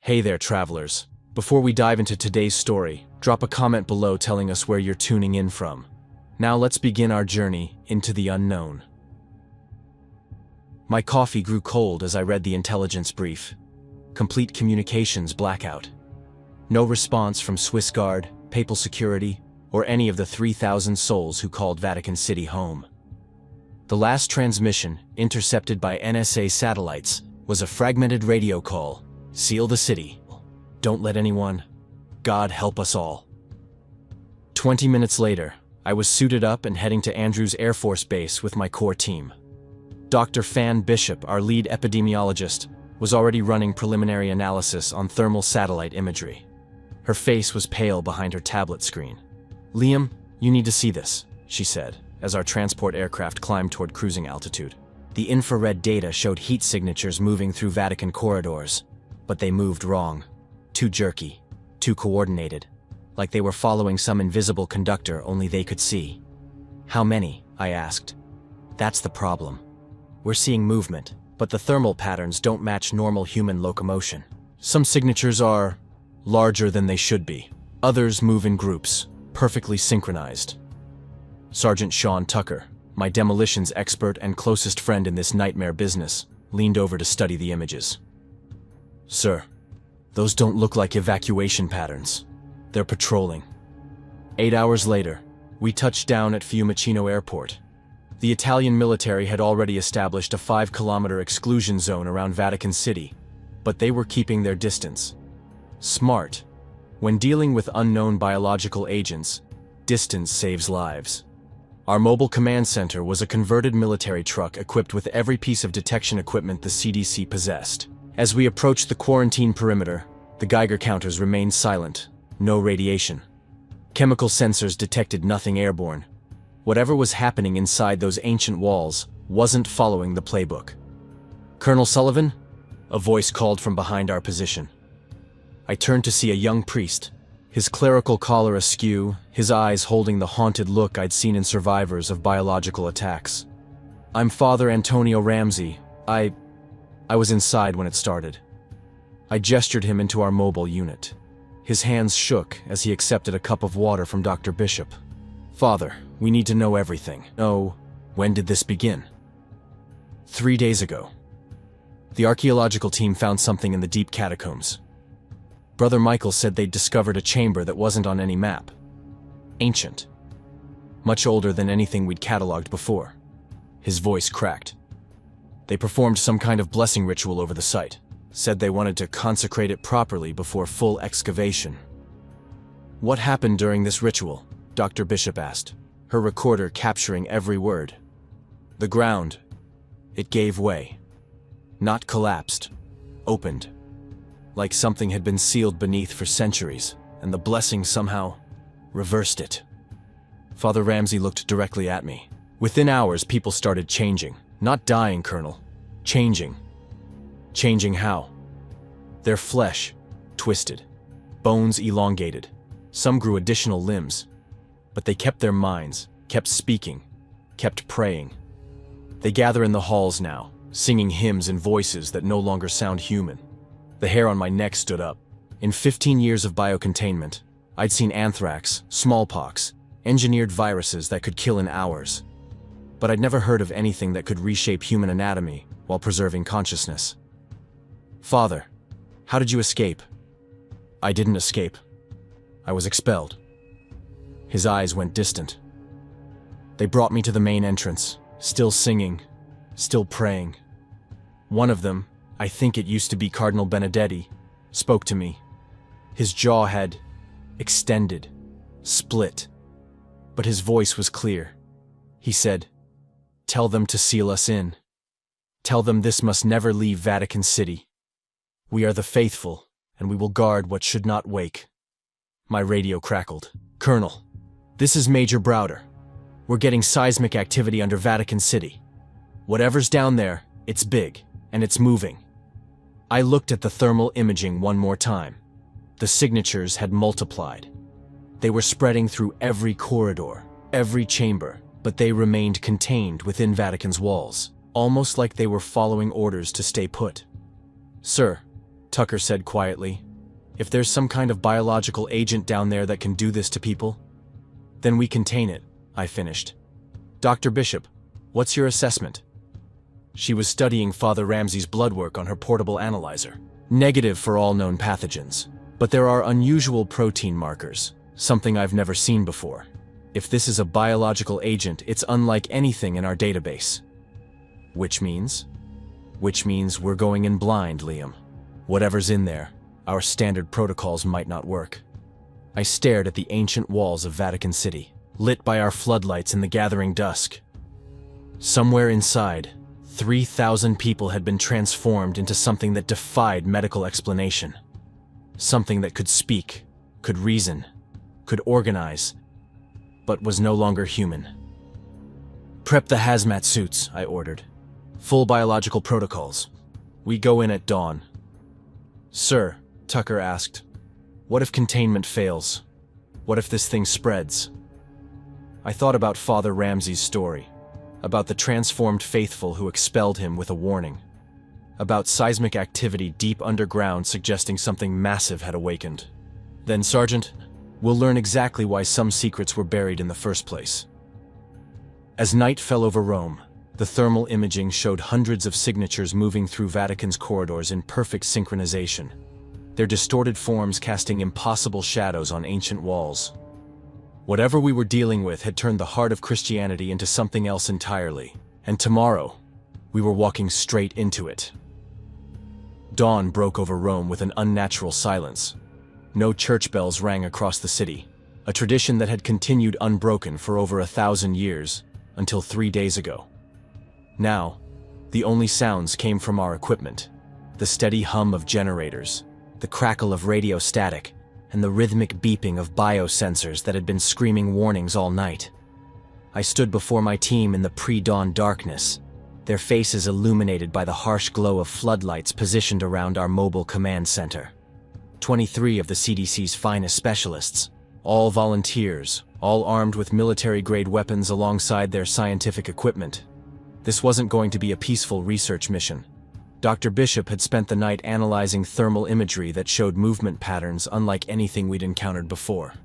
Hey there, travelers. Before we dive into today's story, drop a comment below telling us where you're tuning in from. Now let's begin our journey into the unknown. My coffee grew cold as I read the intelligence brief. Complete communications blackout. No response from Swiss Guard, Papal Security, or any of the 3,000 souls who called Vatican City home. The last transmission, intercepted by NSA satellites, was a fragmented radio call. Seal the city. Don't let anyone. God help us all. 20 minutes later, I was suited up and heading to Andrews Air Force Base with my core team. Dr. Fan Bishop, our lead epidemiologist, was already running preliminary analysis on thermal satellite imagery. Her face was pale behind her tablet screen. "Liam, you need to see this," she said, as our transport aircraft climbed toward cruising altitude. The infrared data showed heat signatures moving through Vatican corridors, but they moved wrong. Too jerky, too coordinated, like they were following some invisible conductor only they could see. "How many?" I asked. "That's the problem. We're seeing movement, but the thermal patterns don't match normal human locomotion. Some signatures are larger than they should be. Others move in groups, perfectly synchronized." Sergeant Sean Tucker, my demolitions expert and closest friend in this nightmare business, leaned over to study the images. "Sir, those don't look like evacuation patterns. They're patrolling." 8 hours later, we touched down at Fiumicino Airport. The Italian military had already established a 5-kilometer exclusion zone around Vatican City, but they were keeping their distance. Smart. When dealing with unknown biological agents, distance saves lives. Our mobile command center was a converted military truck equipped with every piece of detection equipment the CDC possessed. As we approached the quarantine perimeter, the Geiger counters remained silent. No radiation. Chemical sensors detected nothing airborne. Whatever was happening inside those ancient walls wasn't following the playbook. "Colonel Sullivan?" a voice called from behind our position. I turned to see a young priest, his clerical collar askew, his eyes holding the haunted look I'd seen in survivors of biological attacks. "I'm Father Antonio Ramsey. I was inside when it started." I gestured him into our mobile unit. His hands shook as he accepted a cup of water from Dr. Bishop. "Father, we need to know everything." "Oh, when did this begin?" 3 days ago. The archaeological team found something in the deep catacombs. Brother Michael said they'd discovered a chamber that wasn't on any map. Ancient. Much older than anything we'd cataloged before. His voice cracked. "They performed some kind of blessing ritual over the site. Said they wanted to consecrate it properly before full excavation." "What happened during this ritual?" Dr. Bishop asked, her recorder capturing every word. "The ground. It gave way. Not collapsed. Opened. Like something had been sealed beneath for centuries, and the blessing somehow reversed it." Father Ramsey looked directly at me. "Within hours, people started changing. Not dying, Colonel. Changing." "Changing how?" "Their flesh twisted. Bones elongated. Some grew additional limbs. But they kept their minds, kept speaking, kept praying. They gather in the halls now, singing hymns in voices that no longer sound human." The hair on my neck stood up. In 15 years of biocontainment, I'd seen anthrax, smallpox, engineered viruses that could kill in hours. But I'd never heard of anything that could reshape human anatomy while preserving consciousness. "Father, how did you escape?" "I didn't escape. I was expelled." His eyes went distant. "They brought me to the main entrance, still singing, still praying. One of them, I think it used to be Cardinal Benedetti, spoke to me. His jaw had extended, split, but his voice was clear. He said, 'Tell them to seal us in. Tell them this must never leave Vatican City. We are the faithful, and we will guard what should not wake.'" My radio crackled. "Colonel, this is Major Browder. We're getting seismic activity under Vatican City. Whatever's down there, it's big, and it's moving." I looked at the thermal imaging one more time. The signatures had multiplied. They were spreading through every corridor, every chamber, but they remained contained within Vatican's walls, almost like they were following orders to stay put. "Sir, Tucker said quietly. "If there's some kind of biological agent down there that can do this to people, then we contain it," I finished. "Dr. Bishop, what's your assessment?" She was studying Father Ramsey's blood work on her portable analyzer. "Negative for all known pathogens, but there are unusual protein markers, something I've never seen before. If this is a biological agent, it's unlike anything in our database." Which means we're going in blind, Liam. Whatever's in there, our standard protocols might not work. I stared at the ancient walls of Vatican City, lit by our floodlights in the gathering dusk. Somewhere inside, 3,000 people had been transformed into something that defied medical explanation. Something that could speak, could reason, could organize, but was no longer human. "Prep the hazmat suits," I ordered. "Full biological protocols. We go in at dawn." "Sir," Tucker asked, "what if containment fails? What if this thing spreads?" I thought about Father Ramsey's story, about the transformed faithful who expelled him with a warning, about seismic activity deep underground suggesting something massive had awakened. "Then, Sergeant, we'll learn exactly why some secrets were buried in the first place." As night fell over Rome, the thermal imaging showed hundreds of signatures moving through Vatican's corridors in perfect synchronization, their distorted forms casting impossible shadows on ancient walls. Whatever we were dealing with had turned the heart of Christianity into something else entirely, and tomorrow, we were walking straight into it. Dawn broke over Rome with an unnatural silence. No church bells rang across the city, a tradition that had continued unbroken for over 1,000 years, until 3 days ago. Now, the only sounds came from our equipment, the steady hum of generators, the crackle of radio static, and the rhythmic beeping of biosensors that had been screaming warnings all night. I stood before my team in the pre-dawn darkness, their faces illuminated by the harsh glow of floodlights positioned around our mobile command center. 23 of the CDC's finest specialists, all volunteers, all armed with military-grade weapons alongside their scientific equipment. This wasn't going to be a peaceful research mission. Dr. Bishop had spent the night analyzing thermal imagery that showed movement patterns unlike anything we'd encountered before.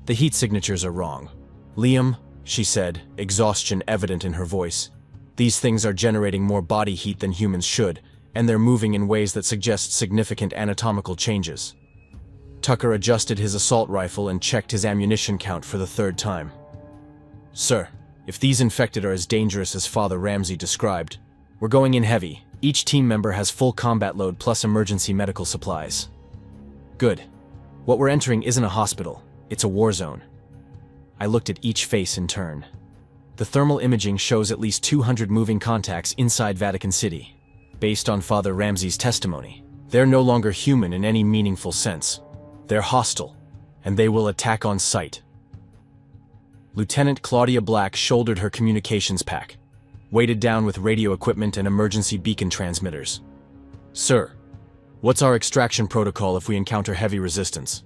"The heat signatures are wrong. Liam," she said, exhaustion evident in her voice, "these things are generating more body heat than humans should, and they're moving in ways that suggest significant anatomical changes." Tucker adjusted his assault rifle and checked his ammunition count for the 3rd time. "Sir, if these infected are as dangerous as Father Ramsey described, we're going in heavy. Each team member has full combat load plus emergency medical supplies." "Good. What we're entering isn't a hospital, it's a war zone." I looked at each face in turn. The thermal imaging shows at least 200 moving contacts inside Vatican City. Based on Father Ramsey's testimony, they're no longer human in any meaningful sense. They're hostile, and they will attack on sight. Lieutenant Claudia Black shouldered her communications pack, weighted down with radio equipment and emergency beacon transmitters. "Sir, what's our extraction protocol if we encounter heavy resistance?"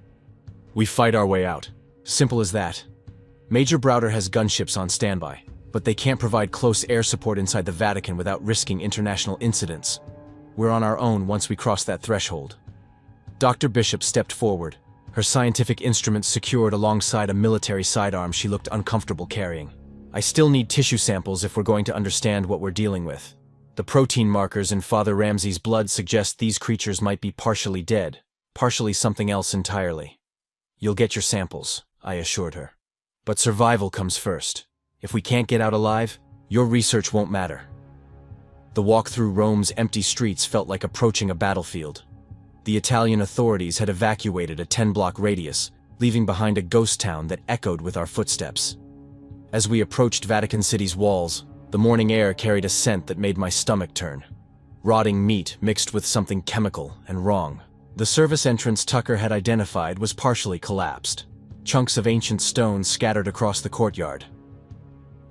"We fight our way out. Simple as that. Major Browder has gunships on standby, but they can't provide close air support inside the Vatican without risking international incidents. We're on our own once we cross that threshold." Dr. Bishop stepped forward, her scientific instruments secured alongside a military sidearm she looked uncomfortable carrying. "I still need tissue samples if we're going to understand what we're dealing with. The protein markers in Father Ramsey's blood suggest these creatures might be partially dead, partially something else entirely." "You'll get your samples," I assured her. "But survival comes first. If we can't get out alive, your research won't matter." The walk through Rome's empty streets felt like approaching a battlefield. The Italian authorities had evacuated a 10-block radius, leaving behind a ghost town that echoed with our footsteps. As we approached Vatican City's walls, the morning air carried a scent that made my stomach turn. Rotting meat mixed with something chemical and wrong. The service entrance Tucker had identified was partially collapsed, chunks of ancient stone scattered across the courtyard.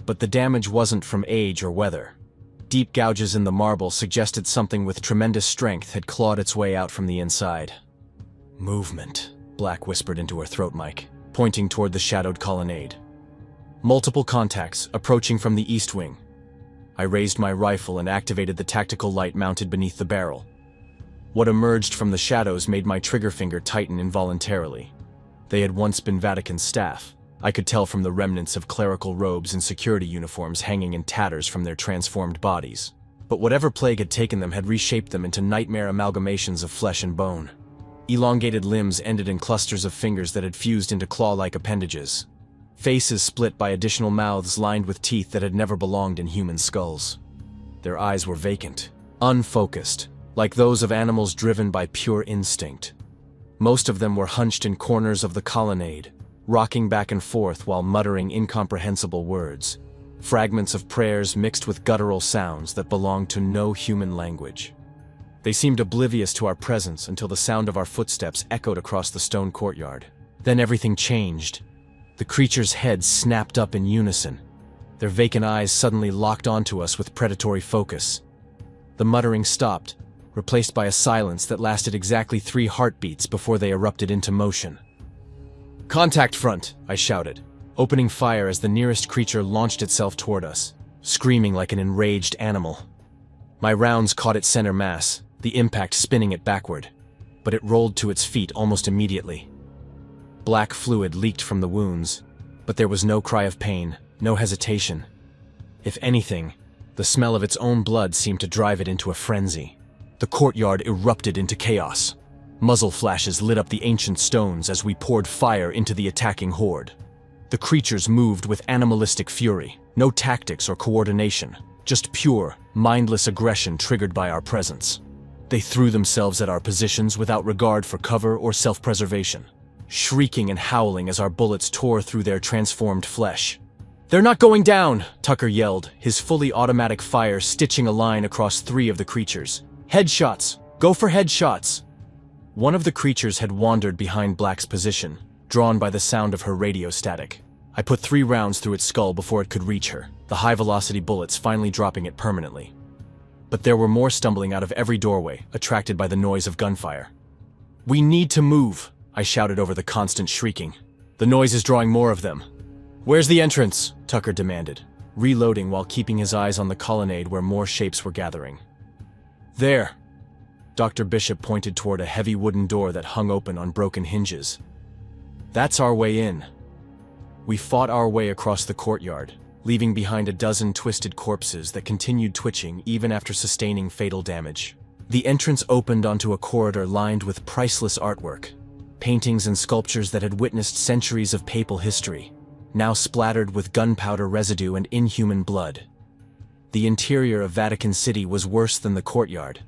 But the damage wasn't from age or weather. Deep gouges in the marble suggested something with tremendous strength had clawed its way out from the inside. "Movement," Black whispered into her throat mic, pointing toward the shadowed colonnade. "Multiple contacts approaching from the east wing." I raised my rifle and activated the tactical light mounted beneath the barrel. What emerged from the shadows made my trigger finger tighten involuntarily. They had once been Vatican staff. I could tell from the remnants of clerical robes and security uniforms hanging in tatters from their transformed bodies. But whatever plague had taken them had reshaped them into nightmare amalgamations of flesh and bone. Elongated limbs ended in clusters of fingers that had fused into claw-like appendages. Faces split by additional mouths lined with teeth that had never belonged in human skulls. Their eyes were vacant, unfocused, like those of animals driven by pure instinct. Most of them were hunched in corners of the colonnade, rocking back and forth while muttering incomprehensible words, fragments of prayers mixed with guttural sounds that belonged to no human language. They seemed oblivious to our presence until the sound of our footsteps echoed across the stone courtyard. Then everything changed. The creatures' heads snapped up in unison. Their vacant eyes suddenly locked onto us with predatory focus. The muttering stopped, replaced by a silence that lasted exactly 3 heartbeats before they erupted into motion. "Contact front!" I shouted, opening fire as the nearest creature launched itself toward us, screaming like an enraged animal. My rounds caught its center mass, the impact spinning it backward, but it rolled to its feet almost immediately. Black fluid leaked from the wounds, but there was no cry of pain, no hesitation. If anything, the smell of its own blood seemed to drive it into a frenzy. The courtyard erupted into chaos. Muzzle flashes lit up the ancient stones as we poured fire into the attacking horde. The creatures moved with animalistic fury, no tactics or coordination, just pure, mindless aggression triggered by our presence. They threw themselves at our positions without regard for cover or self-preservation, shrieking and howling as our bullets tore through their transformed flesh. "They're not going down!" Tucker yelled, his fully automatic fire stitching a line across 3 of the creatures. "Headshots! Go for headshots!" One of the creatures had wandered behind Black's position, drawn by the sound of her radio static. I put 3 rounds through its skull before it could reach her, the high-velocity bullets finally dropping it permanently. But there were more stumbling out of every doorway, attracted by the noise of gunfire. "We need to move!" I shouted over the constant shrieking. "The noise is drawing more of them." "Where's the entrance?" Tucker demanded, reloading while keeping his eyes on the colonnade where more shapes were gathering. "There." Dr. Bishop pointed toward a heavy wooden door that hung open on broken hinges. "That's our way in." We fought our way across the courtyard, leaving behind a dozen twisted corpses that continued twitching even after sustaining fatal damage. The entrance opened onto a corridor lined with priceless artwork, paintings and sculptures that had witnessed centuries of papal history, now splattered with gunpowder residue and inhuman blood. The interior of Vatican City was worse than the courtyard.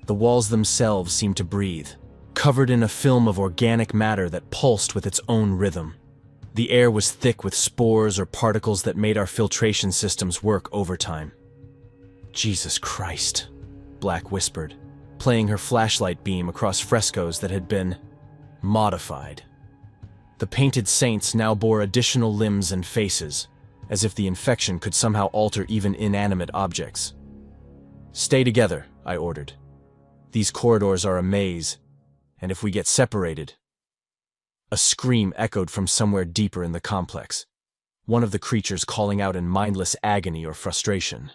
The walls themselves seemed to breathe, covered in a film of organic matter that pulsed with its own rhythm. The air was thick with spores or particles that made our filtration systems work overtime. "Jesus Christ," Black whispered, playing her flashlight beam across frescoes that had been modified. The painted saints now bore additional limbs and faces, as if the infection could somehow alter even inanimate objects. "Stay together," I ordered. "These corridors are a maze, and if we get separated—" A scream echoed from somewhere deeper in the complex, one of the creatures calling out in mindless agony or frustration.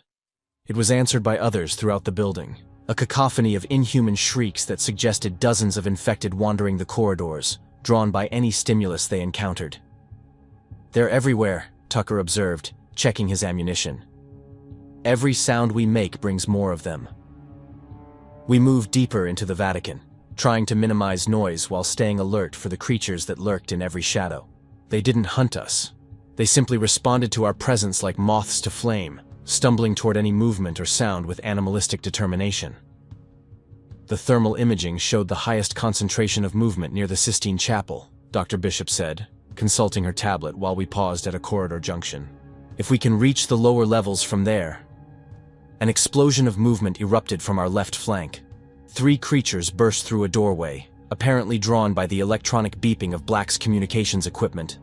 It was answered by others throughout the building, a cacophony of inhuman shrieks that suggested dozens of infected wandering the corridors, drawn by any stimulus they encountered. "They're everywhere," Tucker observed, checking his ammunition. "Every sound we make brings more of them." We moved deeper into the Vatican, trying to minimize noise while staying alert for the creatures that lurked in every shadow. They didn't hunt us. They simply responded to our presence like moths to flame, stumbling toward any movement or sound with animalistic determination. The thermal imaging showed the highest concentration of movement near the Sistine Chapel, Dr. Bishop said, consulting her tablet while we paused at a corridor junction. "If we can reach the lower levels from there—" An explosion of movement erupted from our left flank. 3 creatures burst through a doorway, apparently drawn by the electronic beeping of Black's communications equipment.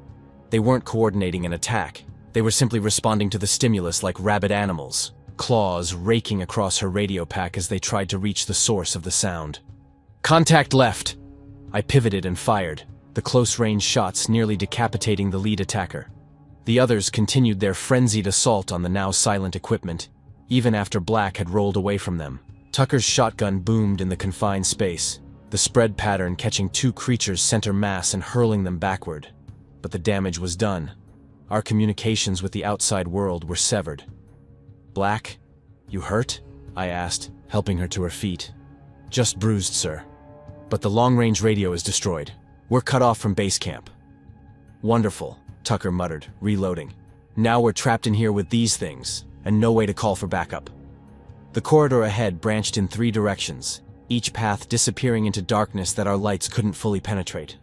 They weren't coordinating an attack. They were simply responding to the stimulus like rabid animals, claws raking across her radio pack as they tried to reach the source of the sound. "Contact left!" I pivoted and fired, the close-range shots nearly decapitating the lead attacker. The others continued their frenzied assault on the now silent equipment, even after Black had rolled away from them. Tucker's shotgun boomed in the confined space, the spread pattern catching two creatures center mass and hurling them backward. But the damage was done. Our communications with the outside world were severed. "Black, you hurt?" I asked, helping her to her feet. "Just bruised, sir. But the long-range radio is destroyed. We're cut off from base camp." "Wonderful," Tucker muttered, reloading. "Now we're trapped in here with these things, and no way to call for backup." The corridor ahead branched in three directions, each path disappearing into darkness that our lights couldn't fully penetrate.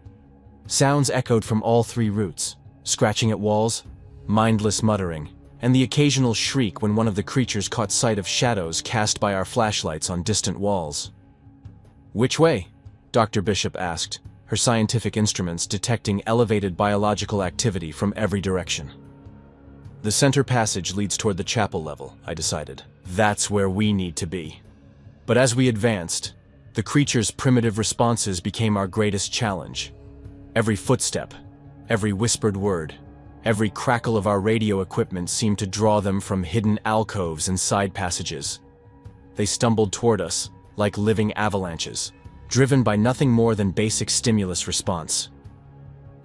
Sounds echoed from all three routes, scratching at walls, mindless muttering, and the occasional shriek when one of the creatures caught sight of shadows cast by our flashlights on distant walls. "Which way?" Dr. Bishop asked, her scientific instruments detecting elevated biological activity from every direction. "The center passage leads toward the chapel level," I decided. "That's where we need to be." But as we advanced, the creature's primitive responses became our greatest challenge. Every footstep, every whispered word, every crackle of our radio equipment seemed to draw them from hidden alcoves and side passages. They stumbled toward us, like living avalanches, driven by nothing more than basic stimulus response.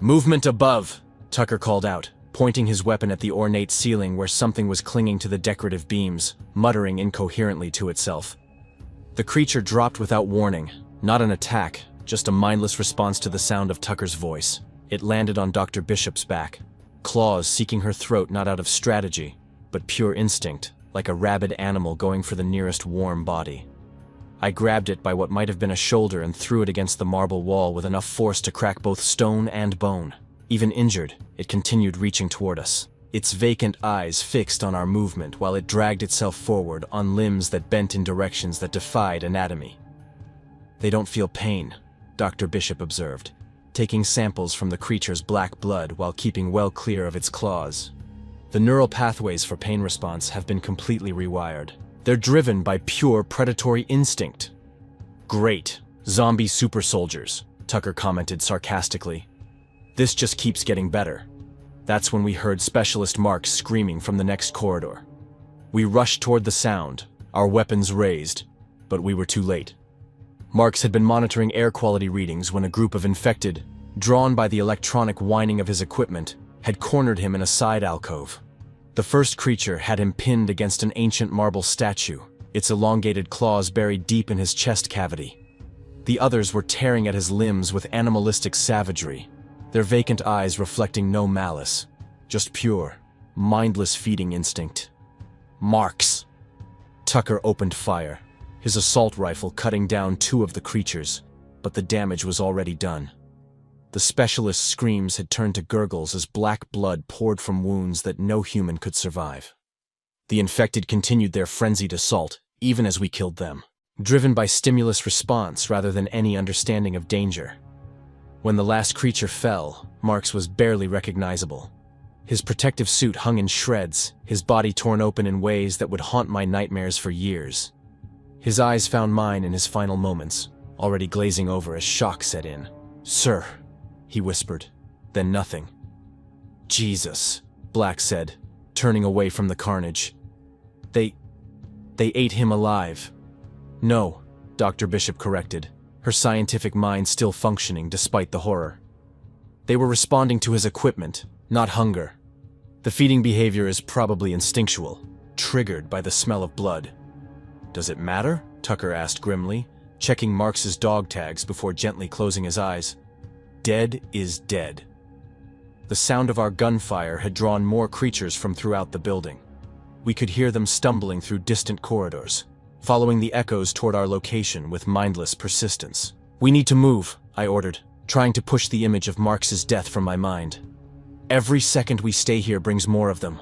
"Movement above," Tucker called out, pointing his weapon at the ornate ceiling where something was clinging to the decorative beams, muttering incoherently to itself. The creature dropped without warning, not an attack, just a mindless response to the sound of Tucker's voice. It landed on Dr. Bishop's back, claws seeking her throat not out of strategy, but pure instinct, like a rabid animal going for the nearest warm body. I grabbed it by what might have been a shoulder and threw it against the marble wall with enough force to crack both stone and bone. Even injured, it continued reaching toward us, its vacant eyes fixed on our movement while it dragged itself forward on limbs that bent in directions that defied anatomy. "They don't feel pain," Dr. Bishop observed, taking samples from the creature's black blood while keeping well clear of its claws. "The neural pathways for pain response have been completely rewired. They're driven by pure predatory instinct." "Great. Zombie super soldiers," Tucker commented sarcastically. "This just keeps getting better." That's when we heard Specialist Marks screaming from the next corridor. We rushed toward the sound, our weapons raised, but we were too late. Marks had been monitoring air quality readings when a group of infected, drawn by the electronic whining of his equipment, had cornered him in a side alcove. The first creature had him pinned against an ancient marble statue, its elongated claws buried deep in his chest cavity. The others were tearing at his limbs with animalistic savagery, their vacant eyes reflecting no malice, just pure, mindless feeding instinct. "Marks!" Tucker opened fire, his assault rifle cutting down two of the creatures, but the damage was already done. The specialist's screams had turned to gurgles as black blood poured from wounds that no human could survive. The infected continued their frenzied assault, even as we killed them, driven by stimulus response rather than any understanding of danger. When the last creature fell, Marks was barely recognizable. His protective suit hung in shreds, his body torn open in ways that would haunt my nightmares for years. His eyes found mine in his final moments, already glazing over as shock set in. "Sir," he whispered, then nothing. "Jesus," Black said, turning away from the carnage. They ate him alive." "No," Dr. Bishop corrected, her scientific mind still functioning despite the horror. "They were responding to his equipment, not hunger. The feeding behavior is probably instinctual, triggered by the smell of blood." "Does it matter?" Tucker asked grimly, checking Marks's dog tags before gently closing his eyes. "Dead is dead." The sound of our gunfire had drawn more creatures from throughout the building. We could hear them stumbling through distant corridors, following the echoes toward our location with mindless persistence. "We need to move," I ordered, trying to push the image of Marks's death from my mind. "Every second we stay here brings more of them."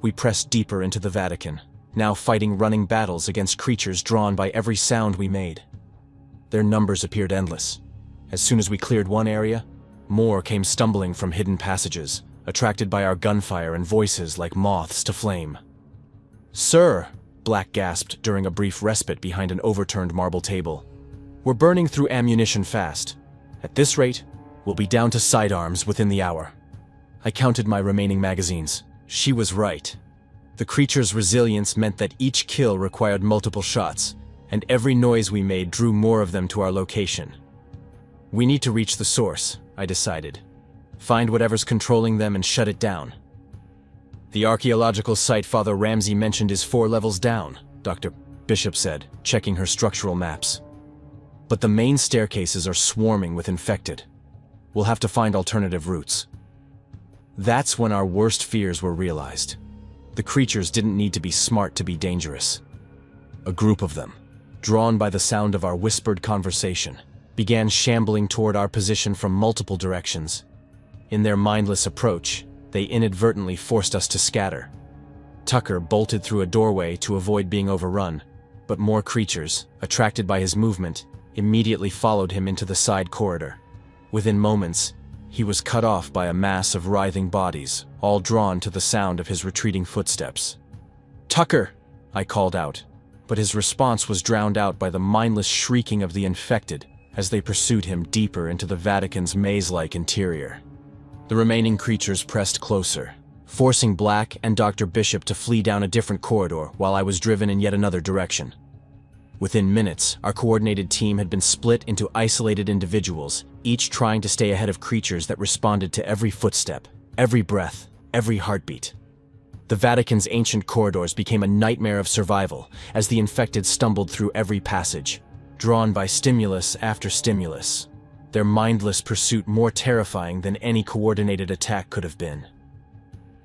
We pressed deeper into the Vatican, now fighting running battles against creatures drawn by every sound we made. Their numbers appeared endless. As soon as we cleared one area, more came stumbling from hidden passages, attracted by our gunfire and voices like moths to flame. "Sir," Black gasped during a brief respite behind an overturned marble table. "We're burning through ammunition fast. At this rate, we'll be down to sidearms within the hour." I counted my remaining magazines. She was right. The creature's resilience meant that each kill required multiple shots, and every noise we made drew more of them to our location. We need to reach the source, I decided. Find whatever's controlling them and shut it down. The archaeological site Father Ramsey mentioned is 4 levels down, Dr. Bishop said, checking her structural maps. But the main staircases are swarming with infected. We'll have to find alternative routes. That's when our worst fears were realized. The creatures didn't need to be smart to be dangerous. A group of them, drawn by the sound of our whispered conversation, began shambling toward our position from multiple directions. In their mindless approach, they inadvertently forced us to scatter. Tucker bolted through a doorway to avoid being overrun, but more creatures, attracted by his movement, immediately followed him into the side corridor. Within moments, he was cut off by a mass of writhing bodies, all drawn to the sound of his retreating footsteps. "Tucker!" I called out, but his response was drowned out by the mindless shrieking of the infected as they pursued him deeper into the Vatican's maze-like interior. The remaining creatures pressed closer, forcing Black and Dr. Bishop to flee down a different corridor while I was driven in yet another direction. Within minutes, our coordinated team had been split into isolated individuals, each trying to stay ahead of creatures that responded to every footstep, every breath, every heartbeat. The Vatican's ancient corridors became a nightmare of survival as the infected stumbled through every passage, drawn by stimulus after stimulus, their mindless pursuit more terrifying than any coordinated attack could have been.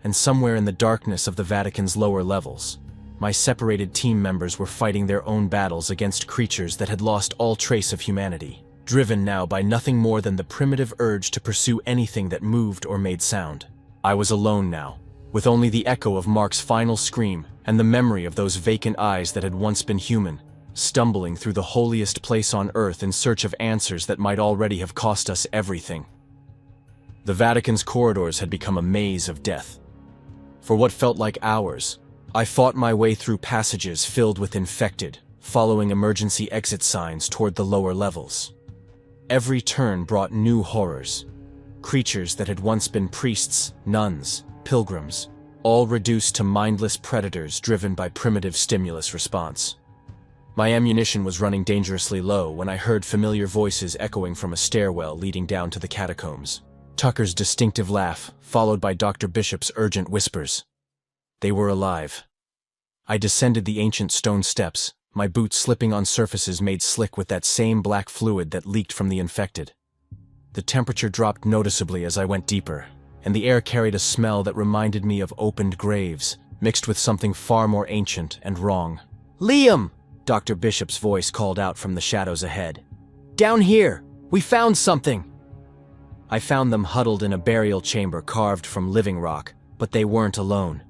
And somewhere in the darkness of the Vatican's lower levels, my separated team members were fighting their own battles against creatures that had lost all trace of humanity, driven now by nothing more than the primitive urge to pursue anything that moved or made sound. I was alone now, with only the echo of Mark's final scream and the memory of those vacant eyes that had once been human, stumbling through the holiest place on earth in search of answers that might already have cost us everything. The Vatican's corridors had become a maze of death. For what felt like hours, I fought my way through passages filled with infected, following emergency exit signs toward the lower levels. Every turn brought new horrors. Creatures that had once been priests, nuns, pilgrims, all reduced to mindless predators driven by primitive stimulus response. My ammunition was running dangerously low when I heard familiar voices echoing from a stairwell leading down to the catacombs. Tucker's distinctive laugh, followed by Dr. Bishop's urgent whispers. They were alive. I descended the ancient stone steps, my boots slipping on surfaces made slick with that same black fluid that leaked from the infected. The temperature dropped noticeably as I went deeper, and the air carried a smell that reminded me of opened graves, mixed with something far more ancient and wrong. "Liam!" Dr. Bishop's voice called out from the shadows ahead. "Down here! We found something!" I found them huddled in a burial chamber carved from living rock, but they weren't alone.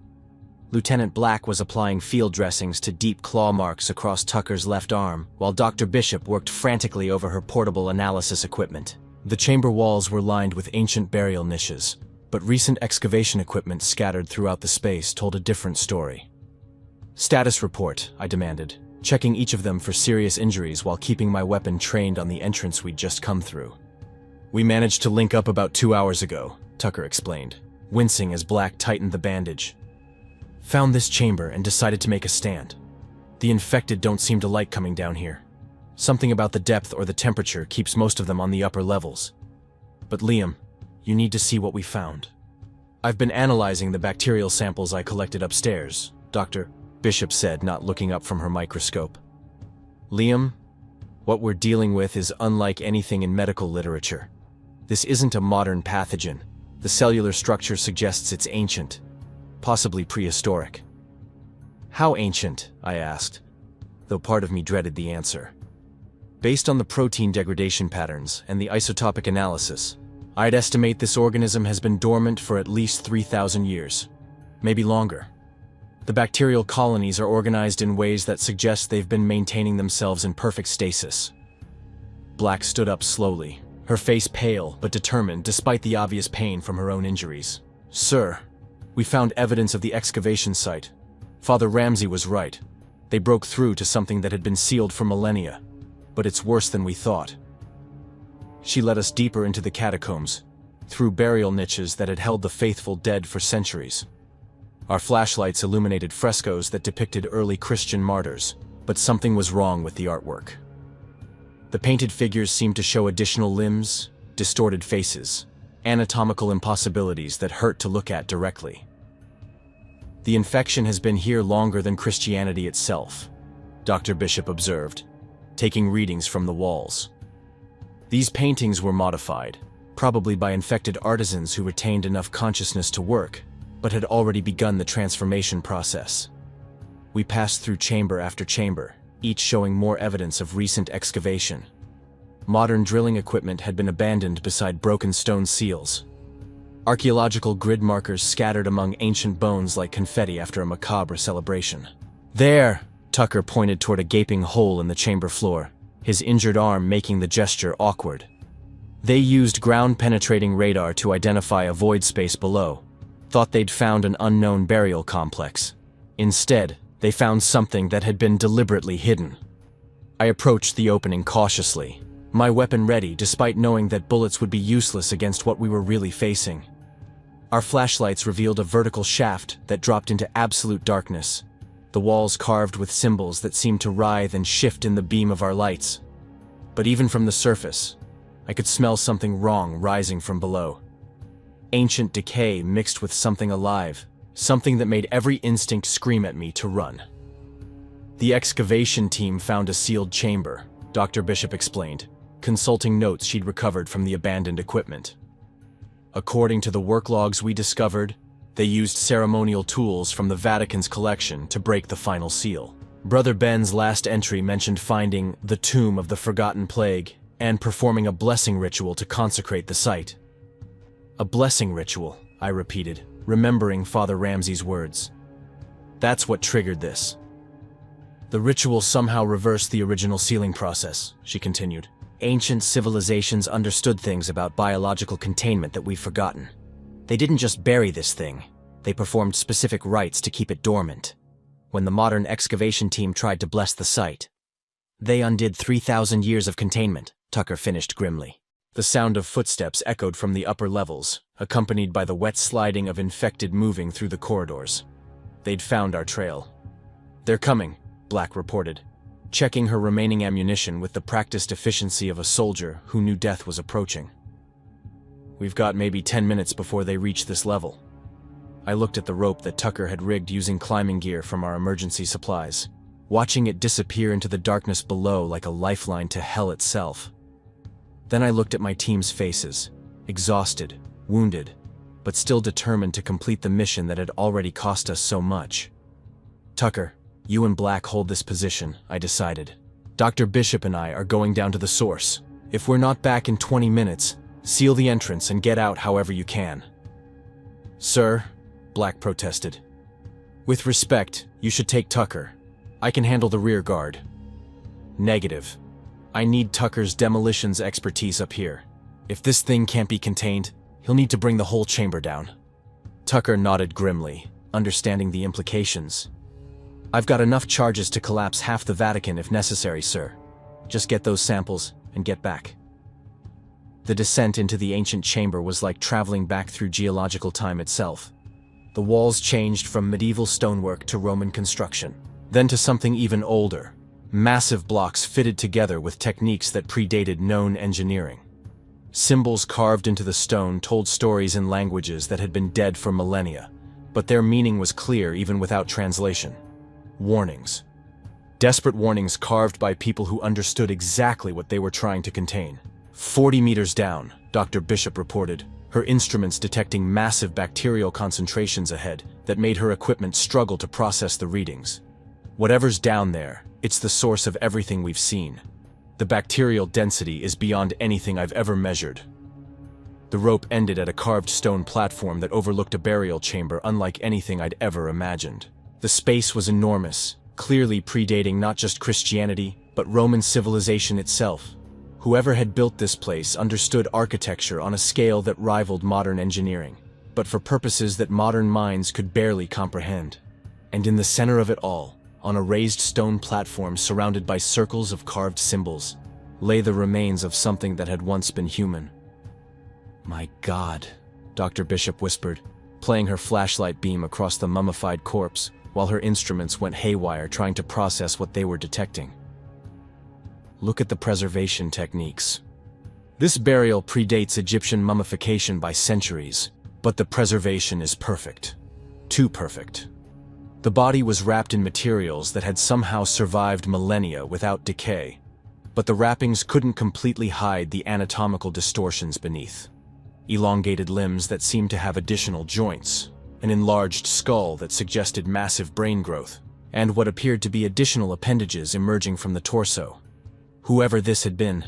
Lieutenant Black was applying field dressings to deep claw marks across Tucker's left arm, while Dr. Bishop worked frantically over her portable analysis equipment. The chamber walls were lined with ancient burial niches, but recent excavation equipment scattered throughout the space told a different story. "Status report," I demanded, checking each of them for serious injuries while keeping my weapon trained on the entrance we'd just come through. "We managed to link up about 2 hours ago," Tucker explained, wincing as Black tightened the bandage. "Found this chamber and decided to make a stand. The infected don't seem to like coming down here. Something about the depth or the temperature keeps most of them on the upper levels. But Liam, you need to see what we found." "I've been analyzing the bacterial samples I collected upstairs," Dr. Bishop said, not looking up from her microscope. "Liam, what we're dealing with is unlike anything in medical literature. This isn't a modern pathogen. The cellular structure suggests it's ancient, possibly prehistoric." "How ancient?" I asked, though part of me dreaded the answer. "Based on the protein degradation patterns and the isotopic analysis, I'd estimate this organism has been dormant for at least 3,000 years, maybe longer. The bacterial colonies are organized in ways that suggest they've been maintaining themselves in perfect stasis." Black stood up slowly, her face pale but determined despite the obvious pain from her own injuries. "Sir, we found evidence of the excavation site. Father Ramsey was right. They broke through to something that had been sealed for millennia, but it's worse than we thought." She led us deeper into the catacombs, through burial niches that had held the faithful dead for centuries. Our flashlights illuminated frescoes that depicted early Christian martyrs, But something was wrong with the artwork. The painted figures seemed to show additional limbs, distorted faces, anatomical impossibilities that hurt to look at directly. The infection has been here longer than Christianity itself, Dr. Bishop observed, taking readings from the walls. These paintings were modified, probably by infected artisans who retained enough consciousness to work, but had already begun the transformation process. We passed through chamber after chamber, each showing more evidence of recent excavation. Modern drilling equipment had been abandoned beside broken stone seals. Archaeological grid markers scattered among ancient bones like confetti after a macabre celebration. "There!" Tucker pointed toward a gaping hole in the chamber floor, his injured arm making the gesture awkward. They used ground-penetrating radar to identify a void space below, thought they'd found an unknown burial complex. Instead, they found something that had been deliberately hidden. I approached the opening cautiously, my weapon ready despite knowing that bullets would be useless against what we were really facing. Our flashlights revealed a vertical shaft that dropped into absolute darkness, the walls carved with symbols that seemed to writhe and shift in the beam of our lights. But even from the surface, I could smell something wrong rising from below. Ancient decay mixed with something alive, something that made every instinct scream at me to run. The excavation team found a sealed chamber, Dr. Bishop explained, consulting notes she'd recovered from the abandoned equipment. According to the work logs we discovered, they used ceremonial tools from the Vatican's collection to break the final seal. Brother Ben's last entry mentioned finding the tomb of the forgotten plague and performing a blessing ritual to consecrate the site. A blessing ritual, I repeated, remembering Father Ramsey's words. That's what triggered this. The ritual somehow reversed the original sealing process, she continued. Ancient civilizations understood things about biological containment that we've forgotten. They didn't just bury this thing, they performed specific rites to keep it dormant. When the modern excavation team tried to bless the site, they undid 3,000 years of containment, Tucker finished grimly. The sound of footsteps echoed from the upper levels, accompanied by the wet sliding of infected moving through the corridors. They'd found our trail. "They're coming," Black reported, checking her remaining ammunition with the practiced efficiency of a soldier who knew death was approaching. "We've got maybe 10 minutes before they reach this level." I looked at the rope that Tucker had rigged using climbing gear from our emergency supplies, watching it disappear into the darkness below like a lifeline to hell itself. Then I looked at my team's faces, exhausted, wounded, but still determined to complete the mission that had already cost us so much. "Tucker, you and Black hold this position," I decided. "Dr. Bishop and I are going down to the source. If we're not back in 20 minutes, seal the entrance and get out however you can." "Sir," Black protested. "With respect, you should take Tucker. I can handle the rear guard." "Negative. I need Tucker's demolitions expertise up here. If this thing can't be contained, he'll need to bring the whole chamber down." Tucker nodded grimly, understanding the implications. "I've got enough charges to collapse half the Vatican if necessary, sir. Just get those samples and get back." The descent into the ancient chamber was like traveling back through geological time itself. The walls changed from medieval stonework to Roman construction, then to something even older. Massive blocks fitted together with techniques that predated known engineering. Symbols carved into the stone told stories in languages that had been dead for millennia, but their meaning was clear even without translation. Warnings. Desperate warnings carved by people who understood exactly what they were trying to contain. 40 meters down, Dr. Bishop reported, her instruments detecting massive bacterial concentrations ahead that made her equipment struggle to process the readings. Whatever's down there, it's the source of everything we've seen. The bacterial density is beyond anything I've ever measured. The rope ended at a carved stone platform that overlooked a burial chamber unlike anything I'd ever imagined. The space was enormous, clearly predating not just Christianity, but Roman civilization itself. Whoever had built this place understood architecture on a scale that rivaled modern engineering, but for purposes that modern minds could barely comprehend. And in the center of it all, on a raised stone platform surrounded by circles of carved symbols, lay the remains of something that had once been human. "My God," Dr. Bishop whispered, playing her flashlight beam across the mummified corpse, while her instruments went haywire trying to process what they were detecting. Look at the preservation techniques. This burial predates Egyptian mummification by centuries, but the preservation is perfect. Too perfect. The body was wrapped in materials that had somehow survived millennia without decay, but the wrappings couldn't completely hide the anatomical distortions beneath. Elongated limbs that seemed to have additional joints, an enlarged skull that suggested massive brain growth, and what appeared to be additional appendages emerging from the torso. Whoever this had been,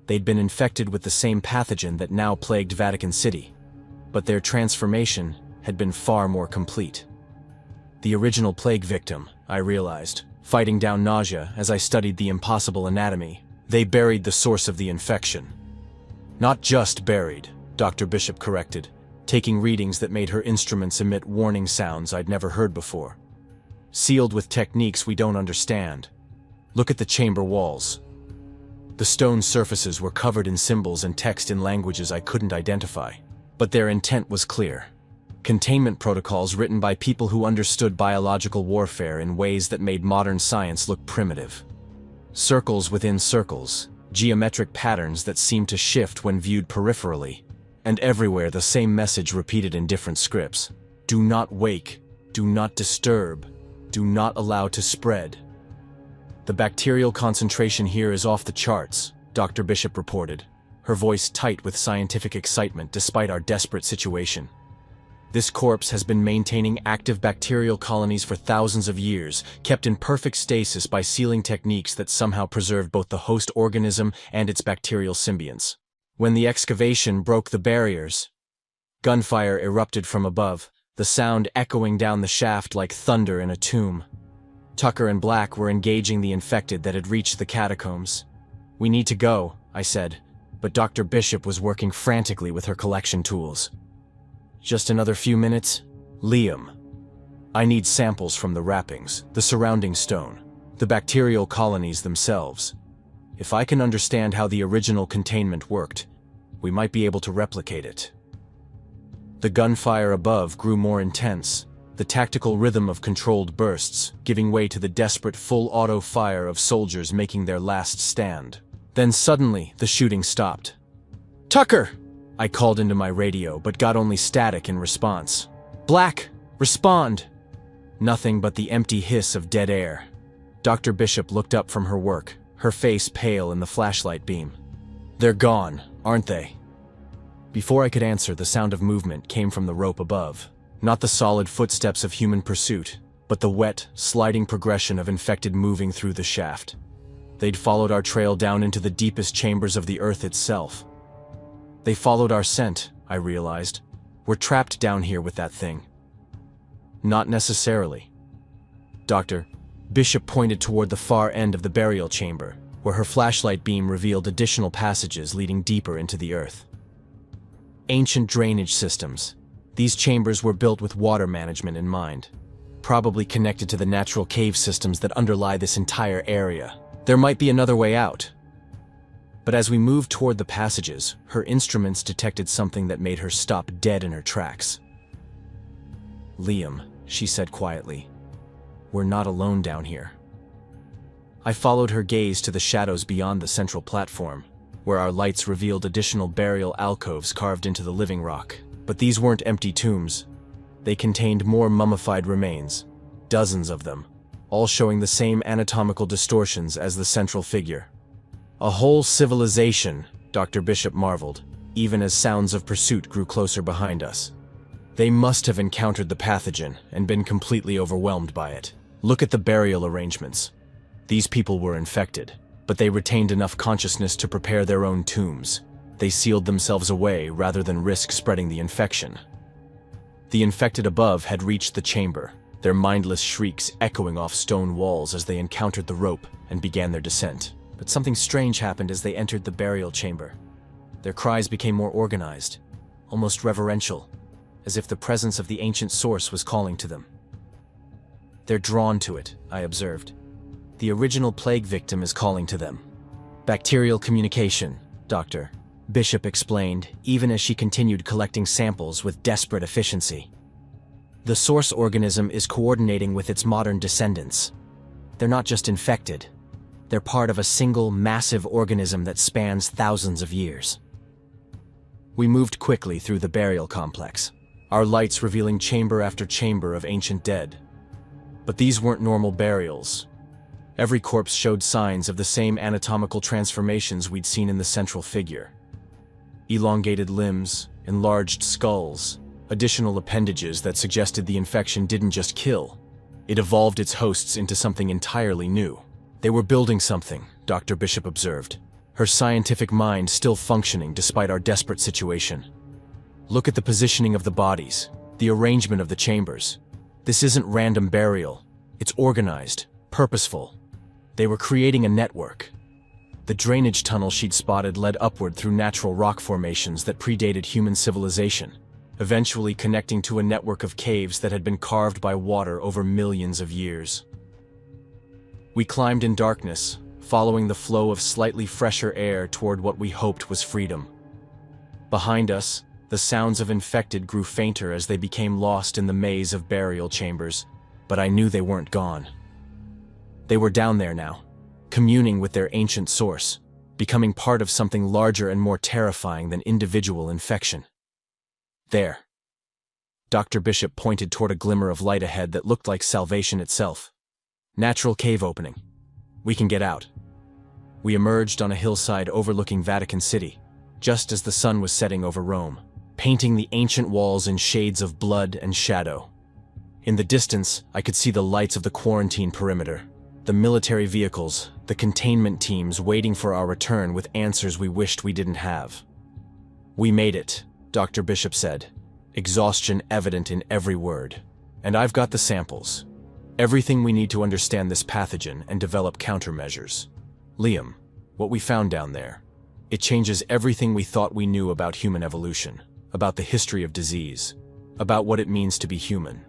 they'd been infected with the same pathogen that now plagued Vatican City, but their transformation had been far more complete. The original plague victim, I realized, fighting down nausea as I studied the impossible anatomy. They buried the source of the infection. Not just buried, Dr. Bishop corrected, taking readings that made her instruments emit warning sounds I'd never heard before. Sealed with techniques we don't understand. Look at the chamber walls. The stone surfaces were covered in symbols and text in languages I couldn't identify, but their intent was clear. Containment protocols written by people who understood biological warfare in ways that made modern science look primitive. Circles within circles, geometric patterns that seemed to shift when viewed peripherally, and everywhere the same message repeated in different scripts. Do not wake, do not disturb, do not allow to spread. The bacterial concentration here is off the charts, Dr. Bishop reported, her voice tight with scientific excitement despite our desperate situation. This corpse has been maintaining active bacterial colonies for thousands of years, kept in perfect stasis by sealing techniques that somehow preserved both the host organism and its bacterial symbionts. When the excavation broke the barriers, gunfire erupted from above, the sound echoing down the shaft like thunder in a tomb. Tucker and Black were engaging the infected that had reached the catacombs. We need to go, I said, but Dr. Bishop was working frantically with her collection tools. Just another few minutes? Liam. I need samples from the wrappings, the surrounding stone, the bacterial colonies themselves. If I can understand how the original containment worked, we might be able to replicate it. The gunfire above grew more intense, the tactical rhythm of controlled bursts, giving way to the desperate full-auto fire of soldiers making their last stand. Then suddenly, the shooting stopped. "Tucker!" I called into my radio, but got only static in response. "Black, respond!" Nothing but the empty hiss of dead air. Dr. Bishop looked up from her work, her face pale in the flashlight beam. "They're gone, aren't they?" Before I could answer, the sound of movement came from the rope above. Not the solid footsteps of human pursuit, but the wet, sliding progression of infected moving through the shaft. They'd followed our trail down into the deepest chambers of the earth itself. They followed our scent, I realized. We're trapped down here with that thing. Not necessarily. Dr. Bishop pointed toward the far end of the burial chamber, where her flashlight beam revealed additional passages leading deeper into the earth. Ancient drainage systems. These chambers were built with water management in mind, probably connected to the natural cave systems that underlie this entire area. There might be another way out. But as we moved toward the passages, her instruments detected something that made her stop dead in her tracks. "Liam," she said quietly, "we're not alone down here." I followed her gaze to the shadows beyond the central platform, where our lights revealed additional burial alcoves carved into the living rock. But these weren't empty tombs. They contained more mummified remains, dozens of them, all showing the same anatomical distortions as the central figure. "A whole civilization," Dr. Bishop marveled, even as sounds of pursuit grew closer behind us. "They must have encountered the pathogen and been completely overwhelmed by it. Look at the burial arrangements. These people were infected, but they retained enough consciousness to prepare their own tombs. They sealed themselves away rather than risk spreading the infection." The infected above had reached the chamber, their mindless shrieks echoing off stone walls as they encountered the rope and began their descent. But something strange happened as they entered the burial chamber. Their cries became more organized, almost reverential, as if the presence of the ancient source was calling to them. "They're drawn to it," I observed. "The original plague victim is calling to them." "Bacterial communication," Dr. Bishop explained, even as she continued collecting samples with desperate efficiency. The source organism is coordinating with its modern descendants. They're not just infected. They're part of a single, massive organism that spans thousands of years. We moved quickly through the burial complex, our lights revealing chamber after chamber of ancient dead. But these weren't normal burials. Every corpse showed signs of the same anatomical transformations we'd seen in the central figure. Elongated limbs, enlarged skulls, additional appendages that suggested the infection didn't just kill. It evolved its hosts into something entirely new. They were building something, Dr. Bishop observed, her scientific mind still functioning despite our desperate situation. Look at the positioning of the bodies, the arrangement of the chambers. This isn't random burial. It's organized, purposeful. They were creating a network. The drainage tunnel she'd spotted led upward through natural rock formations that predated human civilization, eventually connecting to a network of caves that had been carved by water over millions of years. We climbed in darkness, following the flow of slightly fresher air toward what we hoped was freedom. Behind us, the sounds of infected grew fainter as they became lost in the maze of burial chambers, but I knew they weren't gone. They were down there now, communing with their ancient source, becoming part of something larger and more terrifying than individual infection. There. Dr. Bishop pointed toward a glimmer of light ahead that looked like salvation itself. Natural cave opening. We can get out. We emerged on a hillside overlooking Vatican City, just as the sun was setting over Rome, painting the ancient walls in shades of blood and shadow. In the distance, I could see the lights of the quarantine perimeter, the military vehicles, the containment teams waiting for our return with answers we wished we didn't have. We made it, Dr. Bishop said, exhaustion evident in every word. And I've got the samples. Everything we need to understand this pathogen and develop countermeasures. Liam, what we found down there, it changes everything we thought we knew about human evolution, about the history of disease, about what it means to be human.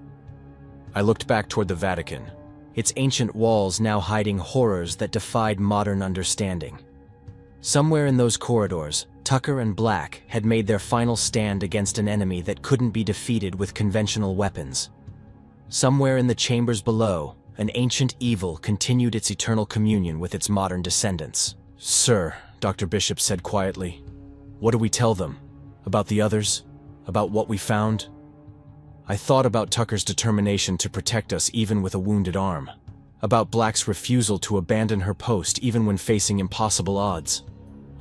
I looked back toward the Vatican, its ancient walls now hiding horrors that defied modern understanding. Somewhere in those corridors, Tucker and Black had made their final stand against an enemy that couldn't be defeated with conventional weapons. Somewhere in the chambers below, an ancient evil continued its eternal communion with its modern descendants. Sir, Dr. Bishop said quietly, what do we tell them? About the others? About what we found? I thought about Tucker's determination to protect us even with a wounded arm. About Black's refusal to abandon her post even when facing impossible odds.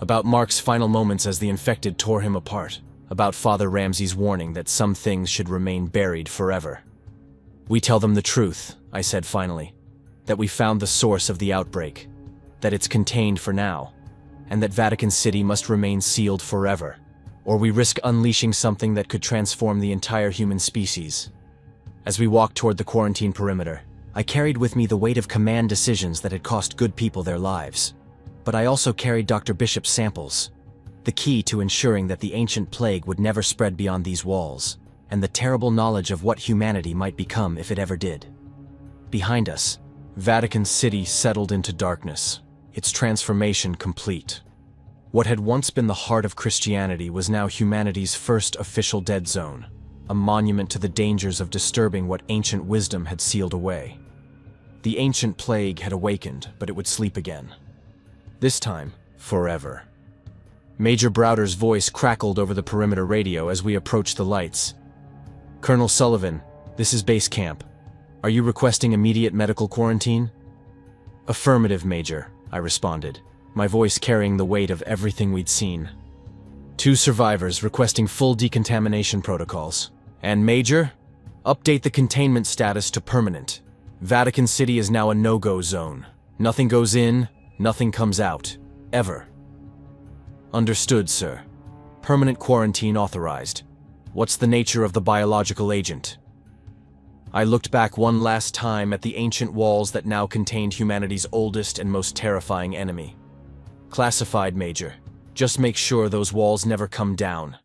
About Mark's final moments as the infected tore him apart. About Father Ramsey's warning that some things should remain buried forever. We tell them the truth, I said finally, that we found the source of the outbreak, that it's contained for now, and that Vatican City must remain sealed forever, or we risk unleashing something that could transform the entire human species. As we walked toward the quarantine perimeter, I carried with me the weight of command decisions that had cost good people their lives. But I also carried Dr. Bishop's samples, the key to ensuring that the ancient plague would never spread beyond these walls, and the terrible knowledge of what humanity might become if it ever did. Behind us, Vatican City settled into darkness, its transformation complete. What had once been the heart of Christianity was now humanity's first official dead zone, a monument to the dangers of disturbing what ancient wisdom had sealed away. The ancient plague had awakened, but it would sleep again. This time, forever. Major Browder's voice crackled over the perimeter radio as we approached the lights. Colonel Sullivan, this is base camp. Are you requesting immediate medical quarantine? Affirmative, Major, I responded, my voice carrying the weight of everything we'd seen. 2 survivors requesting full decontamination protocols. And Major, update the containment status to permanent. Vatican City is now a no-go zone. Nothing goes in, nothing comes out. Ever. Understood, sir. Permanent quarantine authorized. What's the nature of the biological agent? I looked back one last time at the ancient walls that now contained humanity's oldest and most terrifying enemy. Classified, Major. Just make sure those walls never come down.